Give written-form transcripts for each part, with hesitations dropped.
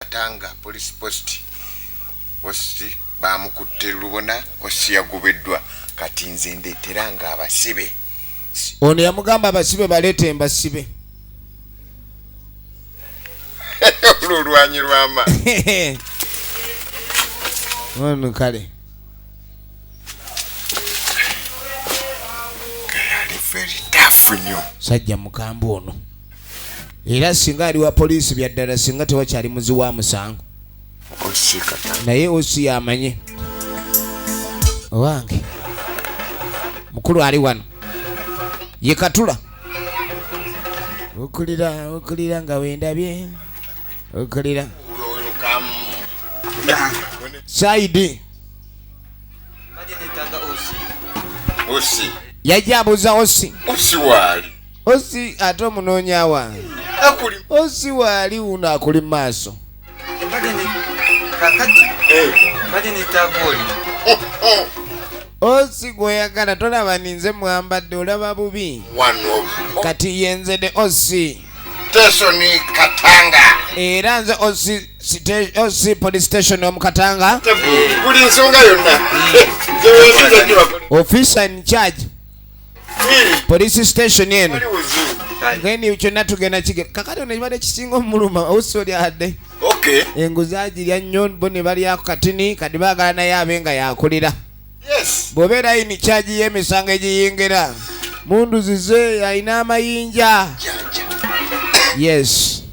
Katanga police post Ossi bamukutte Lubona Ossi yagobeddwa kati nze ndeteranga abasibe ono yamugamba abasibe balete embasibe olwanyi lwama ono kale very tough nnyo sajja mukambwe ono era singa ali wa poliisi byaddala singa tewakyali muzi wa musango Ossi Katanga naye Ossi yamanye owange mukulu ali wano ye Katula okulira nga wendabye okulira Saidi Ossi yajja abuuza Ossi waali Ossi ate omunoonya wange Ossi waali uno akuli maaso Ossi gweyagala tolaba ninze mwambadde olaba bubi kati yenze de Ossi Station Katanga era nze Ossi police station omu Katanga buli nsonga yonna officer in charge police station eno ngeni kyonna tugenda kigera kakati ono kibadde kisinga omuluma Ossi oli adde enguzi agirya nnyo bo ne balyako katini kati baagala naye abe nga yakulira bw'obeera ini charge y'emisango egiyingira munduzize alina amayinja yes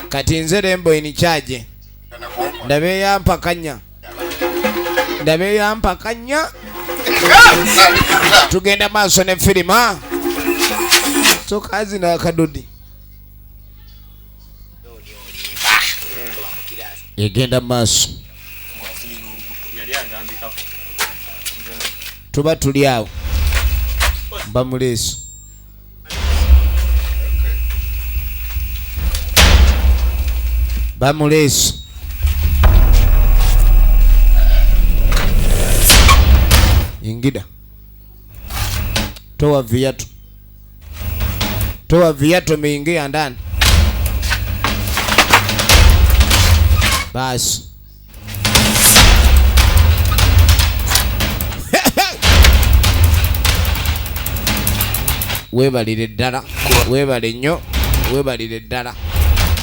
kati nze Rembo in charge ndabe yampakanya tugenda maaso ne filima so kazi na kadodi egenda maaso tuba tuli awo bamuleeso ingida toa viatu meingia ndani basi webalire ddala webale nnyo webalire ddala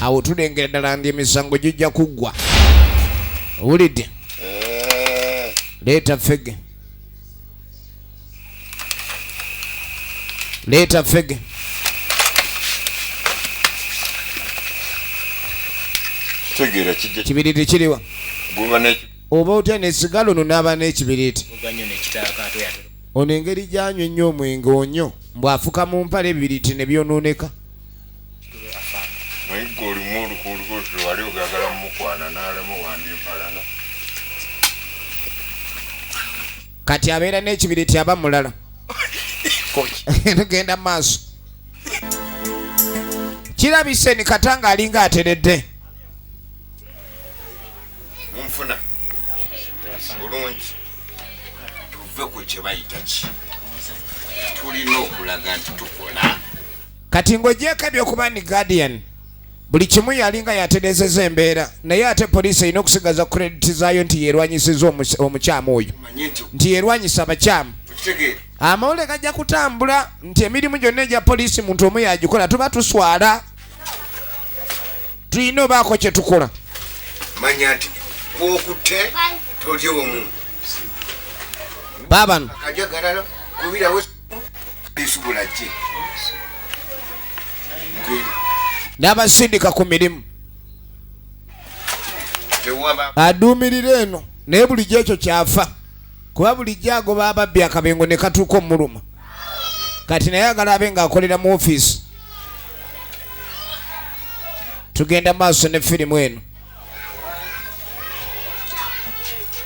awo tulengera ddala ndi emisango gijja kuggwa owulidde leeta fege kibiriti kiriwa oba otya nesigalo no n'aba n'ekibiriti ono engeri gyanywa ennyo omwenge onyo mbw'afuka mu mpale ebibiriti ne byonooneka kati abeera n'ekibiriti aba mulala tugenda maaso kirabise ni Katanga alinga ateredde munfuna bulungi tuve ku kye bayita ki tulina okulaga nti tukola kati ng'ogyeko ebyokuba ni Guardian buli kimu yalinga yaterezeza embeera naye ate poliisi erina okusigaza credit zaayo nti yerwanyisiza omukyamu oyo nti yerwanyisa abakyamu amawule gajja kutambula nti emirimu gyonna egya poliisi muntu omu yagikola tuba tuswala tulina obaako kye tukola manya nti okutte toli omu baabano kajagalala kubirawo isubula ki n'abasindika ku mirimu aduumirira eno naye bulijjo ekyo kyafa kuba bulijjo agoba ababbi akabengo ne katuuka omuluma kati naye agala abe ng'akolera mu ofiisi tugenda maaso ne firimu eno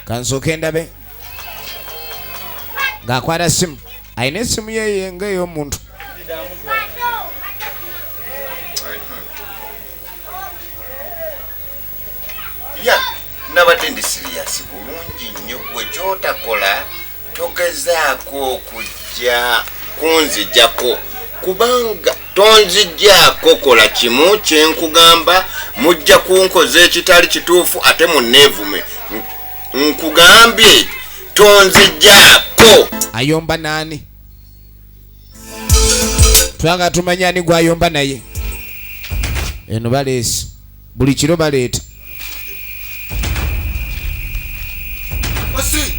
kansooke ndabe ng'akwata simu alina essimu yeeyenga ey'omuntu nabadde ndi siriyasi bulungi nnyo gwe kyotakola togezaako okujja kunzijjako kubanga tonzijjaako kola kimu kyenkugamba mujja kunkoza ekitali kituufu ate munneevume nkugambye tonzijjaako. Ayomba nani? Twanga tumanya ani gwayomba naye. Eno baleesi buli kiro baleeta. Osi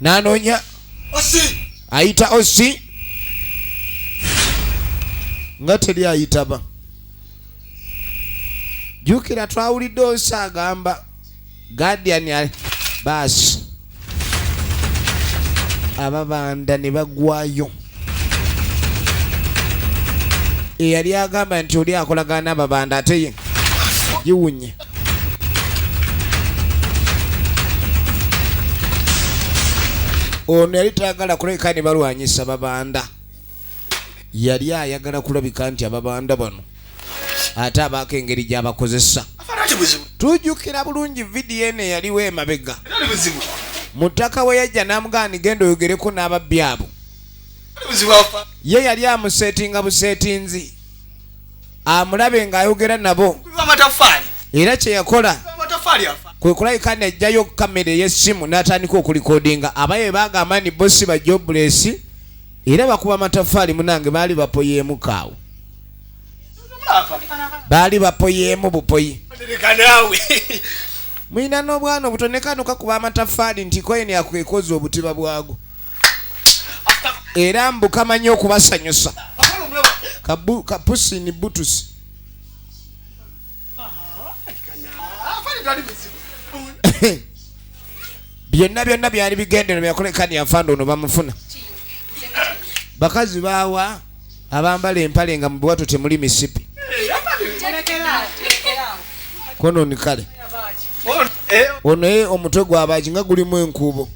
Nanoonya Osi ayita Osi nga teri ayitaba. Jukira twawulidde Osi agamba Guardian baasi ababanda ne bagwayo. Eyali agamba nti oli akolagana n'ababanda ate ye yiwunye. Ono yali tayagala kulabika ne balwanyisa babanda. Yali ayagala kulabika nti ababanda bano ate abaako engeri gy'abakozesa. Tujjukira bulungi vidiyo eno eyaliwo emabega. Mutaka we yajja n'amugaani genda oyogereko n'ababbi abo. Ye yali amusetinga busetinzi amulabe ng'ayogera nabo. Era kye yakola kwe kulabika n'ajjayo kamera y'essimu n'atandika okulikodinga. Abaye bagamba ni bossi ba Jobless era bakuba amataffaali munange baali bapoyeemu kaawo. Baali bapoyeemu bupoyi. Mwina n'obwana obutonekano kakuba amataffaali nti koyeni akwekoza obutiba bwago. Era mbu kamanyi okubasanyusa. Kapusi ni butusi. Byonna byali bigendera byakolekani yafanda ono bamufuna. Bakazi baawa abambala empale nga mu bwatu temuli misipi. Kono ni kale. Ono omutwe gw'abaji nga gulimu enkuubo.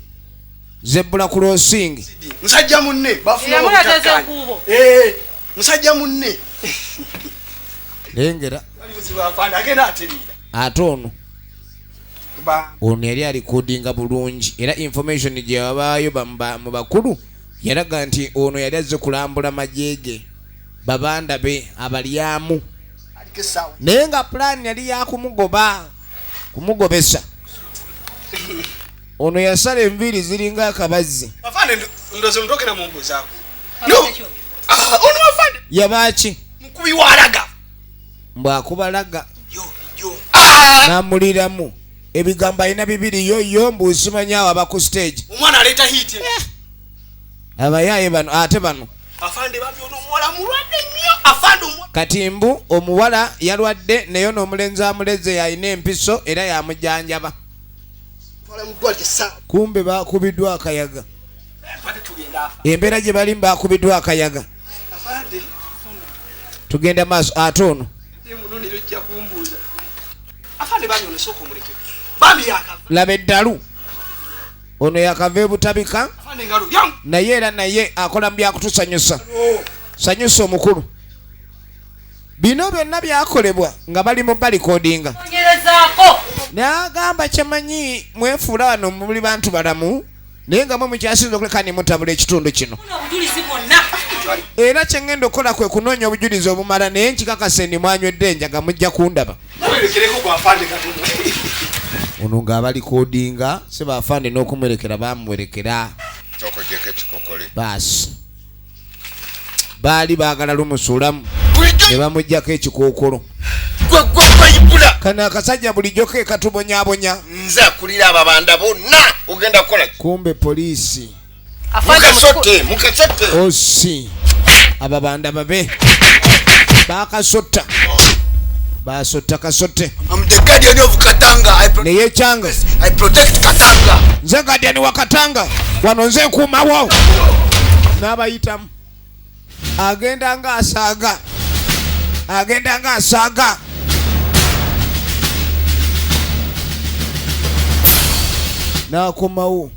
Zebula crossing. Musajja munne bafuna obutaka. Musajja munne. Lengera. Ate ono yali alikodinga bulungi era information gye wabaayo mu bakulu yalaga nti ono yali azze kulambula majeege babanda be abalyamu. Naye nga plan yali kumugobesa. Ono yasala enviiri ziringa akabazzi. Afande ndoze mtokera mu mbuzi ako. No. Ono afande. Yabachi. Mukubi walaga. Mbakubalaga. Yo. Namuliramu. Ebigamba ina bibiri yo mbusimanya aba ku stage. Omwana aleta hit. Abayaye bano ate bano. Afande babyo no muwala mulwadde nnyo. Afande Katimbu omuwala yalwadde naye n'omulenzi amuleze yayina empiso era yamujanjaba. Kumbe bakubiddwa akayaga. Embeera gye bali bakubiddwa akayaga. Tugenda maaso ate ono. Laba eddalu. Ono yakava ebutabika. Naye era naye akola mu byakutusanyusa. Sanyusa omukulu. Bino byonna byakolebwa nga bali mu balikodinga. N'agamba kyemanyi mwefuula wano muli bantu balamu naye nga mwe mukyasinza okuleka ne mutabula ekitundu kino. Era kye ngenda okukola kwe kunoonya obujulizi obumala naye nkikakase ni mwanywedde enjaga mujja kundaba. Ono ng'abalikodinga se baafande n'okumwerekera bamuwerekera. Baasi baali baagala lumusuulamu ne bamuggyako ekikookolo. Kana akasajja bulijjo ke katubonyabonya. Nze akulira ababanda bonna ogenda kukola. Kumbe poliisi. Mukasotte. Osi. Ababanda babe. Bakasotta. Basotta kasotte. I'm the guardian of Katanga. Neye changa. I protect Katanga. Nze guardian wa Katanga. Wano nze kumawo. N'abayitamu. Agenda nga asaaga. Nakomawo.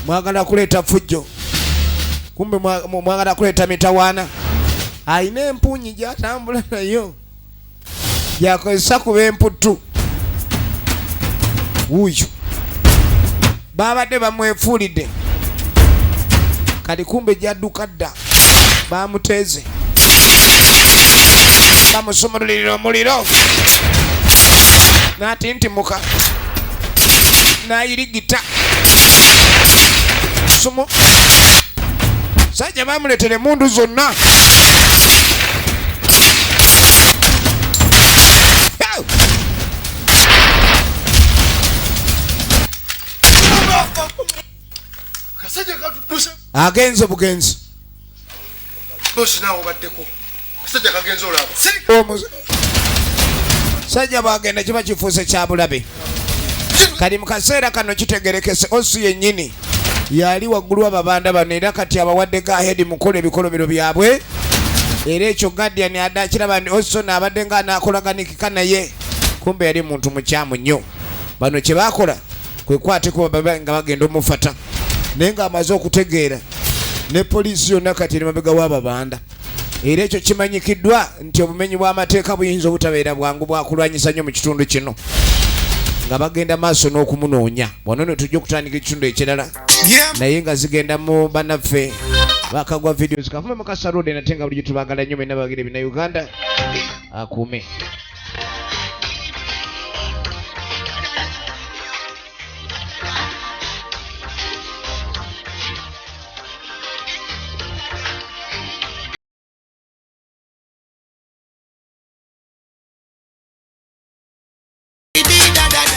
Mwagala kuleeta fujjo. Kumbe mwagala kuleeta mitawaana. Ayina empunyi gy'atambula nayo. Gyakozesa kuba emputtu. Wuuyo. Babadde bamwefuulidde. kati kumbe jadduka dda bamuteeze bamusumululira omuliro n'atintimuka n'ayirigita sumu sajja bamuleetera emundu zonna agenze bugenzi sajja bwagenda kiba kifuuse kya bulabe kati mu kaseera kano kitegerekese osu yennyini yali waggulu w'ababanda bano era kati abawadde gaahedi mukola ebikolobero byabwe era ekyo Guardian adakiraba nti osu n'abadde ng'anaakolaganikika naye kumbe yali muntu mukyamu nnyo bano kye baakola kwe kwateko nga bagenda omufata naye ng'amaze okutegeera ne poliisi yonna kati eri mabega w'ababanda era ekyo kimanyikiddwa nti obumenyi bw'amateeka buyinza obutabeera bwangu bwakulwanyisa nnyo mu kitundu kino nga bagenda maaso n'okumunoonya bwano ne tujja okutandika ekitundu ekirala naye nga zigenda mu bannaffe bakagwa videos kafume Mukasa Road nate nga bulijjo tubagala nnyo mwenna bagire bina Uganda akuume Da da